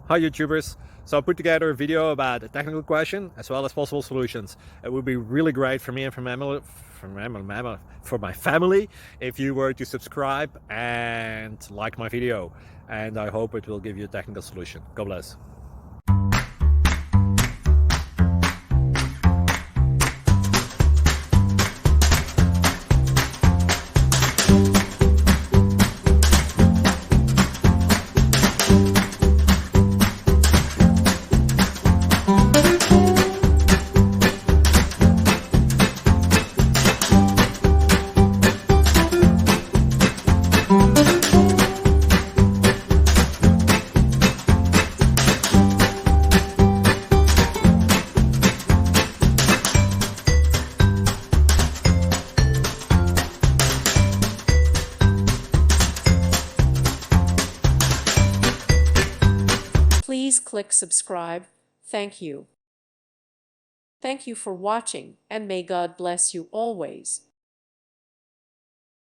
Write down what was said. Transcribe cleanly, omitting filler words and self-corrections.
Hi YouTubers. So I put together a video about a technical question as well as possible solutions. It would be really great for me and for my family if you were to subscribe and like my video, and I hope it will give you a technical solution. God bless. Please click subscribe. Thank you. Thank you for watching, and may God bless you always.